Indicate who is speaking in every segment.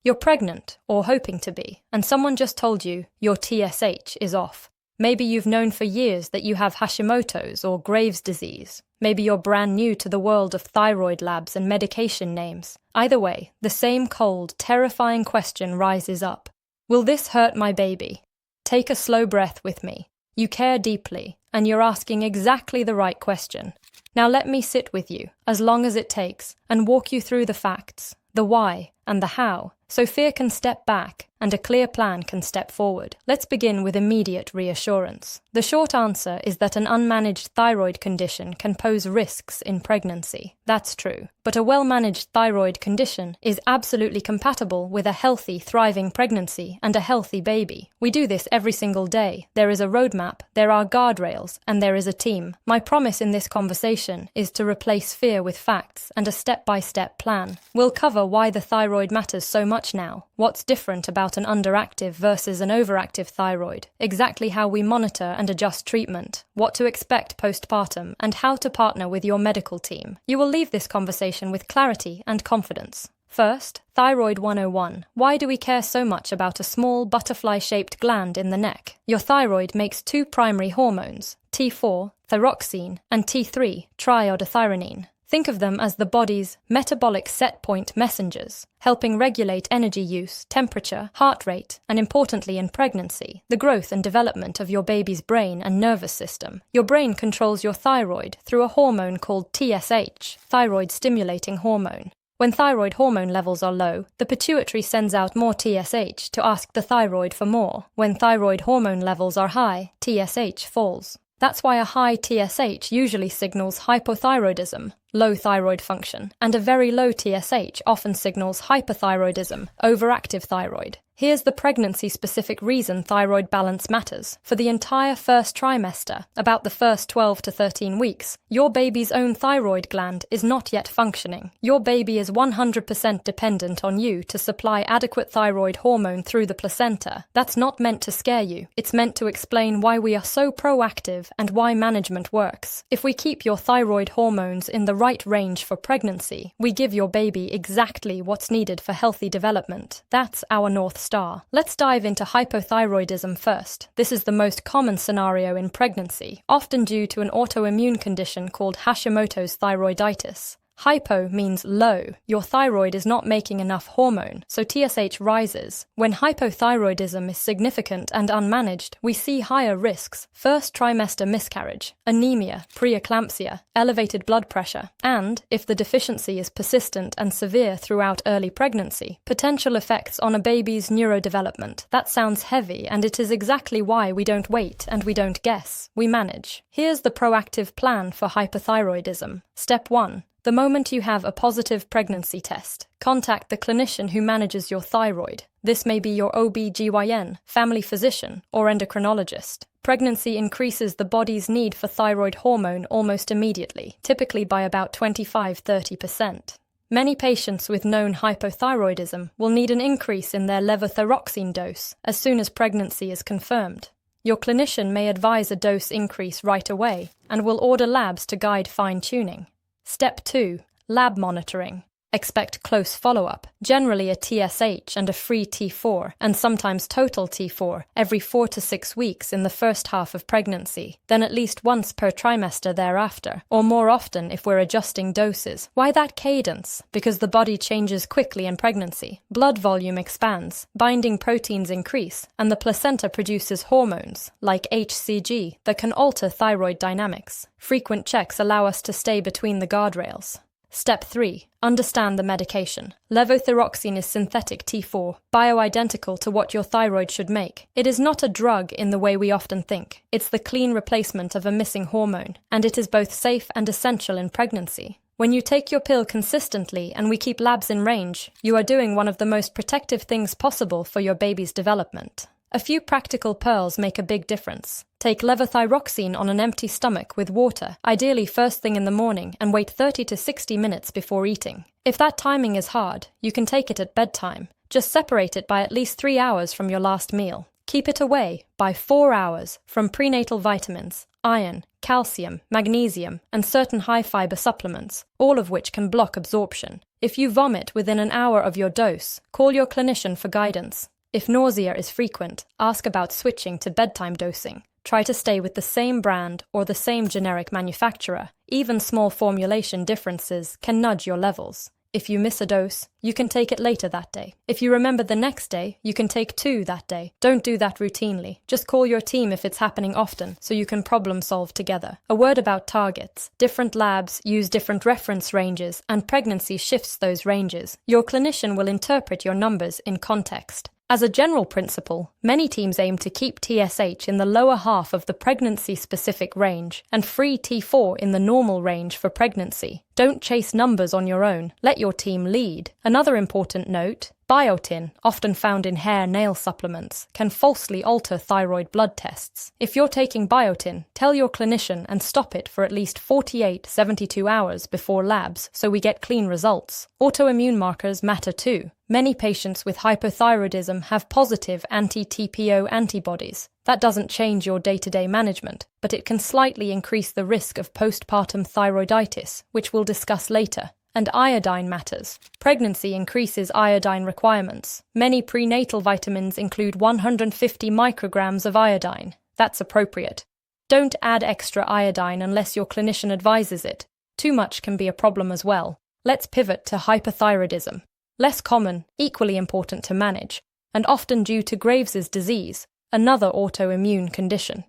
Speaker 1: You're pregnant, or hoping to be, and someone just told you your TSH is off. Maybe you've known for years that you have Hashimoto's or Graves' disease. Maybe you're brand new to the world of thyroid labs and medication names. Either way, the same cold, terrifying question rises up. Will this hurt my baby? Take a slow breath with me. You care deeply, and you're asking exactly the right question. Now let me sit with you, as long as it takes, and walk you through the facts, the why, and the how, so fear can step back and a clear plan can step forward. Let's begin with immediate reassurance. The short answer is that an unmanaged thyroid condition can pose risks in pregnancy. That's true. But a well-managed thyroid condition is absolutely compatible with a healthy, thriving pregnancy and a healthy baby. We do this every single day. There is a roadmap, there are guardrails, and there is a team. My promise in this conversation is to replace fear with facts and a step-by-step plan. We'll cover why the thyroid matters so much now, what's different about an underactive versus an overactive thyroid, exactly how we monitor and adjust treatment, what to expect postpartum, and how to partner with your medical team. You will leave this conversation with clarity and confidence. First, Thyroid 101. Why do we care so much about a small butterfly-shaped gland in the neck? Your thyroid makes two primary hormones, T4, thyroxine, and T3, triiodothyronine. Think of them as the body's metabolic set-point messengers, helping regulate energy use, temperature, heart rate, and importantly in pregnancy, the growth and development of your baby's brain and nervous system. Your brain controls your thyroid through a hormone called TSH, thyroid-stimulating hormone. When thyroid hormone levels are low, the pituitary sends out more TSH to ask the thyroid for more. When thyroid hormone levels are high, TSH falls. That's why a high TSH usually signals hypothyroidism, low thyroid function, and a very low TSH often signals hyperthyroidism, overactive thyroid. Here's the pregnancy-specific reason thyroid balance matters. For the entire first trimester, about the first 12 to 13 weeks, your baby's own thyroid gland is not yet functioning. Your baby is 100% dependent on you to supply adequate thyroid hormone through the placenta. That's not meant to scare you. It's meant to explain why we are so proactive and why management works. If we keep your thyroid hormones in the right range for pregnancy, we give your baby exactly what's needed for healthy development. That's our North Star. Let's dive into hypothyroidism first. This is the most common scenario in pregnancy, often due to an autoimmune condition called Hashimoto's thyroiditis. Hypo means low. Your thyroid is not making enough hormone, so TSH rises. When hypothyroidism is significant and unmanaged, we see higher risks: first trimester miscarriage, anemia, preeclampsia, elevated blood pressure, and, if the deficiency is persistent and severe throughout early pregnancy, potential effects on a baby's neurodevelopment. That sounds heavy, and it is exactly why we don't wait and we don't guess. We manage. Here's the proactive plan for hypothyroidism. Step 1. The moment you have a positive pregnancy test, contact the clinician who manages your thyroid. This may be your OB/GYN, family physician, or endocrinologist. Pregnancy increases the body's need for thyroid hormone almost immediately, typically by about 25–30%. Many patients with known hypothyroidism will need an increase in their levothyroxine dose as soon as pregnancy is confirmed. Your clinician may advise a dose increase right away and will order labs to guide fine-tuning. Step 2. Lab monitoring. Expect close follow-up, generally a TSH and a free T4, and sometimes total T4, every 4 to 6 weeks in the first half of pregnancy, then at least once per trimester thereafter, or more often if we're adjusting doses. Why that cadence? Because the body changes quickly in pregnancy. Blood volume expands, binding proteins increase, and the placenta produces hormones, like HCG, that can alter thyroid dynamics. Frequent checks allow us to stay between the guardrails. Step 3. Understand the medication. Levothyroxine is synthetic T4, bioidentical to what your thyroid should make. It is not a drug in the way we often think. It's the clean replacement of a missing hormone, and it is both safe and essential in pregnancy. When you take your pill consistently and we keep labs in range, you are doing one of the most protective things possible for your baby's development. A few practical pearls make a big difference. Take levothyroxine on an empty stomach with water, ideally first thing in the morning, and wait 30 to 60 minutes before eating. If that timing is hard, you can take it at bedtime. Just separate it by at least 3 hours from your last meal. Keep it away, by 4 hours, from prenatal vitamins, iron, calcium, magnesium, and certain high-fiber supplements, all of which can block absorption. If you vomit within an hour of your dose, call your clinician for guidance. If nausea is frequent, ask about switching to bedtime dosing. Try to stay with the same brand or the same generic manufacturer. Even small formulation differences can nudge your levels. If you miss a dose, you can take it later that day. If you remember the next day, you can take 2 that day. Don't do that routinely. Just call your team if it's happening often so you can problem solve together. A word about targets. Different labs use different reference ranges, and pregnancy shifts those ranges. Your clinician will interpret your numbers in context. As a general principle, many teams aim to keep TSH in the lower half of the pregnancy-specific range and free T4 in the normal range for pregnancy. Don't chase numbers on your own. Let your team lead. Another important note, biotin, often found in hair nail supplements, can falsely alter thyroid blood tests. If you're taking biotin, tell your clinician and stop it for at least 48-72 hours before labs so we get clean results. Autoimmune markers matter too. Many patients with hypothyroidism have positive anti-TPO antibodies. That doesn't change your day-to-day management, but it can slightly increase the risk of postpartum thyroiditis, which we'll discuss later. And iodine matters. Pregnancy increases iodine requirements. Many prenatal vitamins include 150 micrograms of iodine. That's appropriate. Don't add extra iodine unless your clinician advises it. Too much can be a problem as well. Let's pivot to hyperthyroidism. Less common, equally important to manage, and often due to Graves' disease, another autoimmune condition.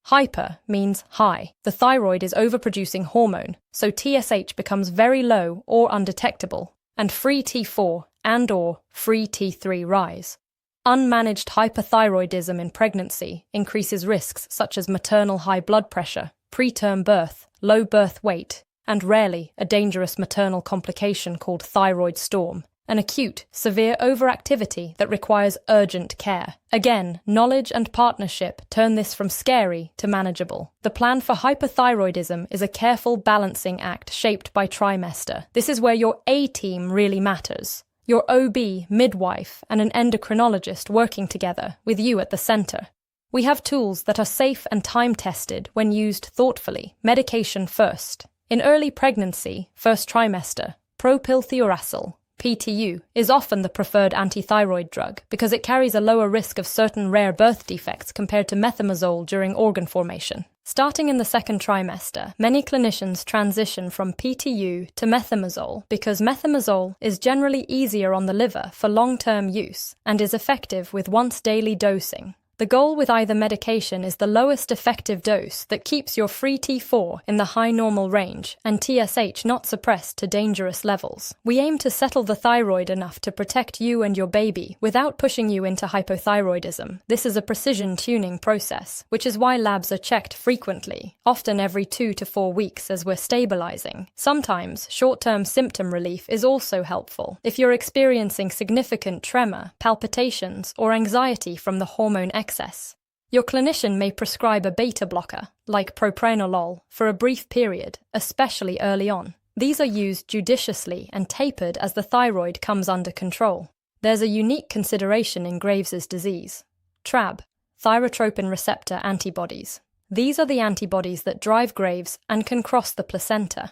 Speaker 1: Hyper means high. The thyroid is overproducing hormone, so TSH becomes very low or undetectable, and free T4 and/or free T3 rise. Unmanaged hyperthyroidism in pregnancy increases risks such as maternal high blood pressure, preterm birth, low birth weight, and rarely a dangerous maternal complication called thyroid storm, an acute, severe overactivity that requires urgent care. Again, knowledge and partnership turn this from scary to manageable. The plan for hyperthyroidism is a careful balancing act shaped by trimester. This is where your A-team really matters. Your OB, midwife, and an endocrinologist working together, with you at the center. We have tools that are safe and time-tested when used thoughtfully. Medication first. In early pregnancy, first trimester, propylthiouracil, PTU, is often the preferred antithyroid drug because it carries a lower risk of certain rare birth defects compared to methimazole during organ formation. Starting in the second trimester, many clinicians transition from PTU to methimazole because methimazole is generally easier on the liver for long-term use and is effective with once-daily dosing. The goal with either medication is the lowest effective dose that keeps your free T4 in the high normal range and TSH not suppressed to dangerous levels. We aim to settle the thyroid enough to protect you and your baby without pushing you into hypothyroidism. This is a precision tuning process, which is why labs are checked frequently, often every 2 to 4 weeks as we're stabilizing. Sometimes short-term symptom relief is also helpful. If you're experiencing significant tremor, palpitations, or anxiety from the hormone excess, your clinician may prescribe a beta blocker, like propranolol, for a brief period, especially early on. These are used judiciously and tapered as the thyroid comes under control. There's a unique consideration in Graves' disease. TRAB, thyrotropin receptor antibodies. These are the antibodies that drive Graves and can cross the placenta.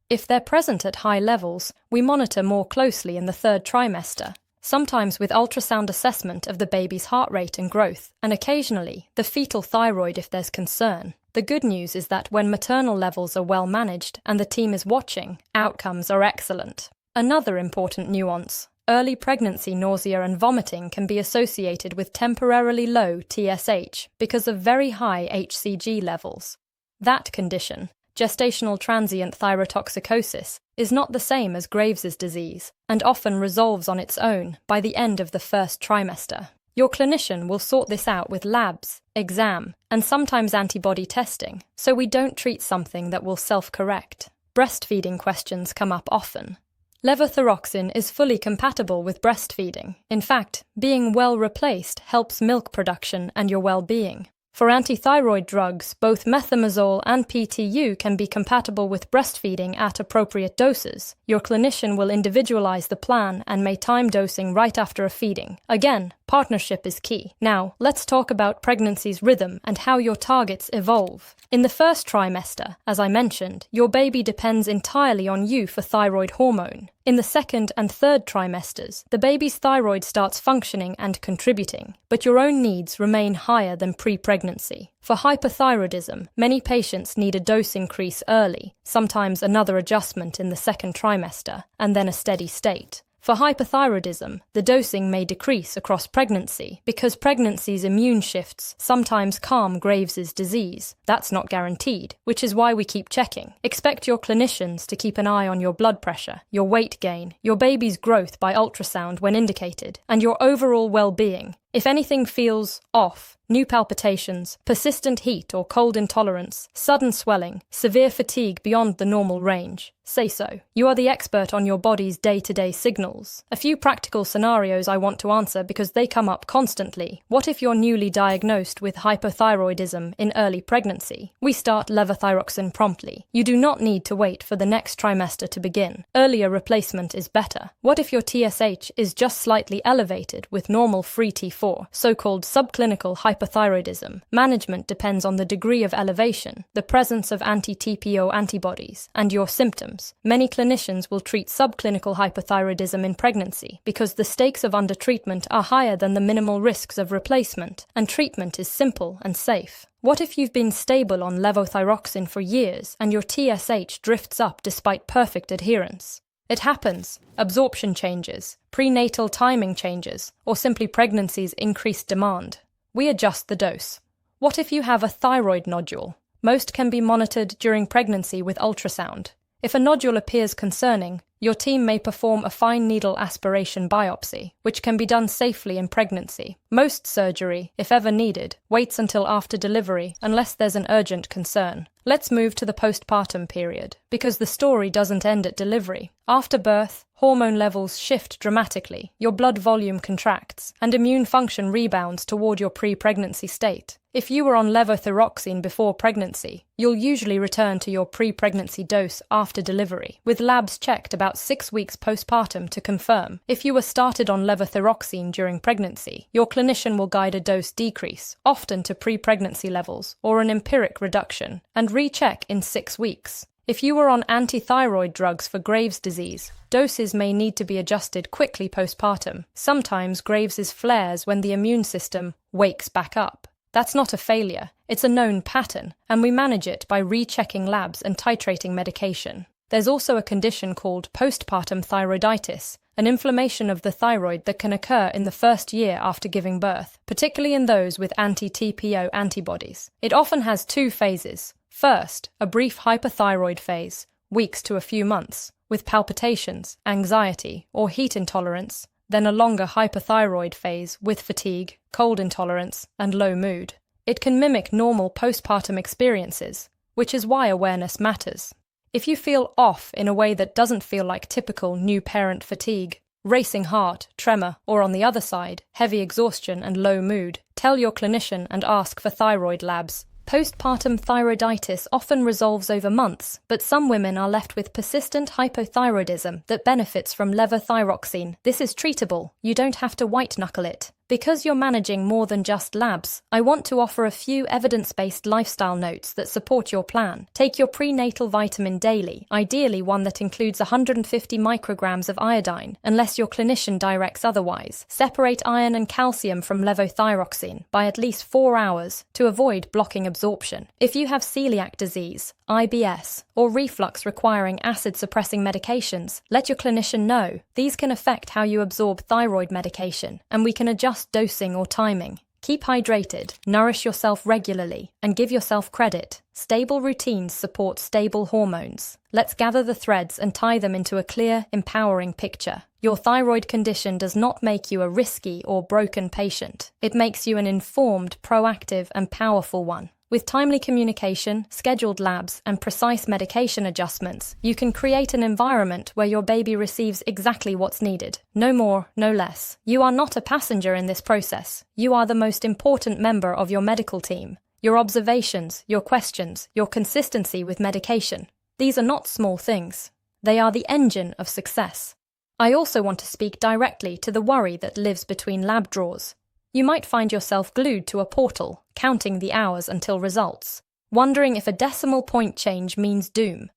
Speaker 1: If they're present at high levels, we monitor more closely in the third trimester, sometimes with ultrasound assessment of the baby's heart rate and growth, and occasionally the fetal thyroid if there's concern. The good news is that when maternal levels are well managed and the team is watching, outcomes are excellent. Another important nuance: early pregnancy nausea and vomiting can be associated with temporarily low TSH because of very high HCG levels. That condition, gestational transient thyrotoxicosis, is not the same as Graves' disease and often resolves on its own by the end of the first trimester. Your clinician will sort this out with labs, exam, and sometimes antibody testing, so we don't treat something that will self-correct. Breastfeeding questions come up often. Levothyroxine is fully compatible with breastfeeding. In fact, being well replaced helps milk production and your well-being. For antithyroid drugs, both methimazole and PTU can be compatible with breastfeeding at appropriate doses. Your clinician will individualize the plan and may time dosing right after a feeding. Again, Partnership is key. Now, let's talk about pregnancy's rhythm and how your targets evolve. In the first trimester, as I mentioned, your baby depends entirely on you for thyroid hormone. In the second and third trimesters, the baby's thyroid starts functioning and contributing, but your own needs remain higher than pre-pregnancy. For hyperthyroidism, many patients need a dose increase early, sometimes another adjustment in the second trimester, and then a steady state. For hyperthyroidism, the dosing may decrease across pregnancy because pregnancy's immune shifts sometimes calm Graves' disease. That's not guaranteed, which is why we keep checking. Expect your clinicians to keep an eye on your blood pressure, your weight gain, your baby's growth by ultrasound when indicated, and your overall well-being. If anything feels off, new palpitations, persistent heat or cold intolerance, sudden swelling, severe fatigue beyond the normal range, say so. You are the expert on your body's day-to-day signals. A few practical scenarios I want to answer because they come up constantly. What if you're newly diagnosed with hypothyroidism in early pregnancy? We start levothyroxine promptly. You do not need to wait for the next trimester to begin. Earlier replacement is better. What if your TSH is just slightly elevated with normal free T4, so-called subclinical hyperthyroidism? Management depends on the degree of elevation, the presence of anti-TPO antibodies, and your symptoms. Many clinicians will treat subclinical hyperthyroidism in pregnancy because the stakes of undertreatment are higher than the minimal risks of replacement, and treatment is simple and safe. What if you've been stable on levothyroxine for years and your TSH drifts up despite perfect adherence? It happens. Absorption changes, prenatal timing changes, or simply pregnancy's increased demand. We adjust the dose. What if you have a thyroid nodule? Most can be monitored during pregnancy with ultrasound. If a nodule appears concerning, your team may perform a fine needle aspiration biopsy, which can be done safely in pregnancy. Most surgery, if ever needed, waits until after delivery unless there's an urgent concern. Let's move to the postpartum period, because the story doesn't end at delivery. After birth, hormone levels shift dramatically, your blood volume contracts, and immune function rebounds toward your pre-pregnancy state. If you were on levothyroxine before pregnancy, you'll usually return to your pre-pregnancy dose after delivery, with labs checked about 6 weeks postpartum to confirm. If you were started on levothyroxine during pregnancy, your clinician will guide a dose decrease, often to pre-pregnancy levels, or an empiric reduction, and recheck in 6 weeks. If you were on anti-thyroid drugs for Graves' disease, doses may need to be adjusted quickly postpartum. Sometimes Graves' flares when the immune system wakes back up. That's not a failure, it's a known pattern, and we manage it by rechecking labs and titrating medication. There's also a condition called postpartum thyroiditis, an inflammation of the thyroid that can occur in the first year after giving birth, particularly in those with anti-TPO antibodies. It often has 2 phases. First, a brief hyperthyroid phase, weeks to a few months, with palpitations, anxiety, or heat intolerance, then a longer hyperthyroid phase with fatigue, cold intolerance, and low mood. It can mimic normal postpartum experiences, which is why awareness matters. If you feel off in a way that doesn't feel like typical new parent fatigue, racing heart, tremor, or on the other side, heavy exhaustion and low mood, tell your clinician and ask for thyroid labs. Postpartum thyroiditis often resolves over months, but some women are left with persistent hypothyroidism that benefits from levothyroxine. This is treatable. You don't have to white-knuckle it. Because you're managing more than just labs, I want to offer a few evidence-based lifestyle notes that support your plan. Take your prenatal vitamin daily, ideally one that includes 150 micrograms of iodine, unless your clinician directs otherwise. Separate iron and calcium from levothyroxine by at least 4 hours to avoid blocking absorption. If you have celiac disease, IBS, or reflux requiring acid-suppressing medications, let your clinician know. These can affect how you absorb thyroid medication, and we can adjust dosing or timing. Keep hydrated, nourish yourself regularly, and give yourself credit. Stable routines support stable hormones. Let's gather the threads and tie them into a clear, empowering picture. Your thyroid condition does not make you a risky or broken patient. It makes you an informed, proactive, and powerful one. With timely communication, scheduled labs, and precise medication adjustments, you can create an environment where your baby receives exactly what's needed. No more, no less. You are not a passenger in this process. You are the most important member of your medical team. Your observations, your questions, your consistency with medication. These are not small things. They are the engine of success. I also want to speak directly to the worry that lives between lab drawers. You might find yourself glued to a portal, counting the hours until results, wondering if a decimal point change means doom.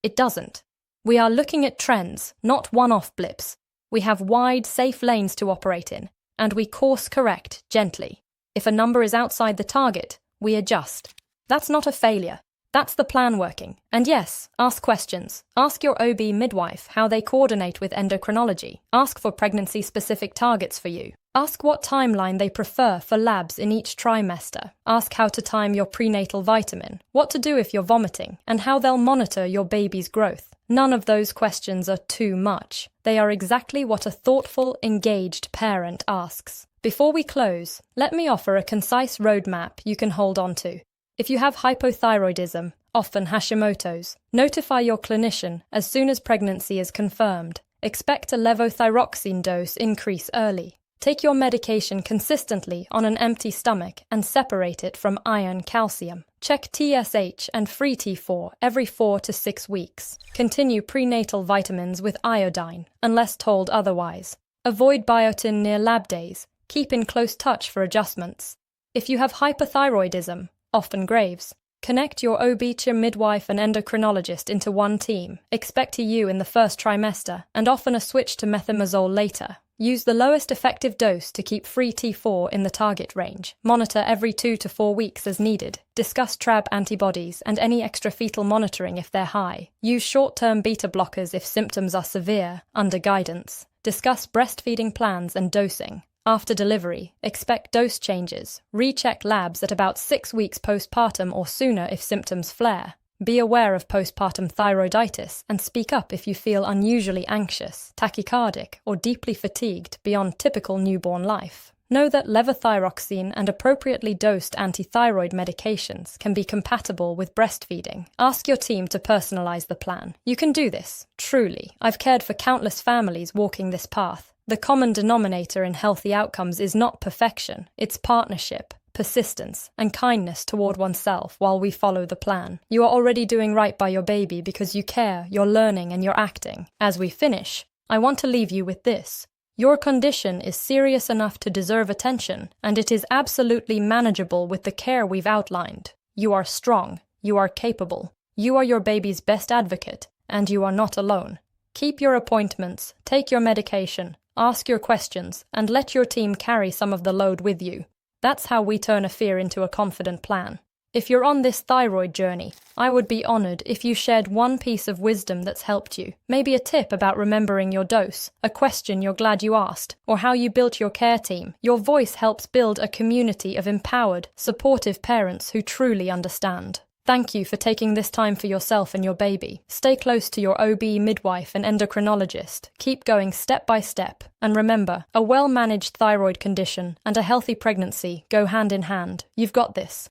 Speaker 1: It doesn't. We are looking at trends, not one-off blips. We have wide, safe lanes to operate in, and we course correct gently. If a number is outside the target, we adjust. That's not a failure. That's the plan working. And yes, ask questions. Ask your OB midwife how they coordinate with endocrinology. Ask for pregnancy-specific targets for you. Ask what timeline they prefer for labs in each trimester. Ask how to time your prenatal vitamin, what to do if you're vomiting, and how they'll monitor your baby's growth. None of those questions are too much. They are exactly what a thoughtful, engaged parent asks. Before we close, let me offer a concise roadmap you can hold on to. If you have hypothyroidism, often Hashimoto's, notify your clinician as soon as pregnancy is confirmed. Expect a levothyroxine dose increase early. Take your medication consistently on an empty stomach and separate it from iron calcium. Check TSH and free T4 every 4 to 6 weeks. Continue prenatal vitamins with iodine, unless told otherwise. Avoid biotin near lab days. Keep in close touch for adjustments. If you have hyperthyroidism, often Graves, connect your OB, midwife and endocrinologist into one team. Expect EU in the first trimester and often a switch to methimazole later. Use the lowest effective dose to keep free T4 in the target range. Monitor every 2 to 4 weeks as needed. Discuss TRAB antibodies and any extrafetal monitoring if they're high. Use short-term beta blockers if symptoms are severe, under guidance. Discuss breastfeeding plans and dosing. After delivery, expect dose changes. Recheck labs at about 6 weeks postpartum or sooner if symptoms flare. Be aware of postpartum thyroiditis and speak up if you feel unusually anxious, tachycardic, or deeply fatigued beyond typical newborn life. Know that levothyroxine and appropriately dosed antithyroid medications can be compatible with breastfeeding. Ask your team to personalize the plan. You can do this, truly. I've cared for countless families walking this path. The common denominator in healthy outcomes is not perfection, it's partnership, persistence, and kindness toward oneself while we follow the plan. You are already doing right by your baby because you care, you're learning, and you're acting. As we finish, I want to leave you with this. Your condition is serious enough to deserve attention, and it is absolutely manageable with the care we've outlined. You are strong, you are capable, you are your baby's best advocate, and you are not alone. Keep your appointments, take your medication, ask your questions, and let your team carry some of the load with you. That's how we turn a fear into a confident plan. If you're on this thyroid journey, I would be honored if you shared one piece of wisdom that's helped you. Maybe a tip about remembering your dose, a question you're glad you asked, or how you built your care team. Your voice helps build a community of empowered, supportive parents who truly understand. Thank you for taking this time for yourself and your baby. Stay close to your OB, midwife, and endocrinologist. Keep going step by step. And remember, a well-managed thyroid condition and a healthy pregnancy go hand in hand. You've got this.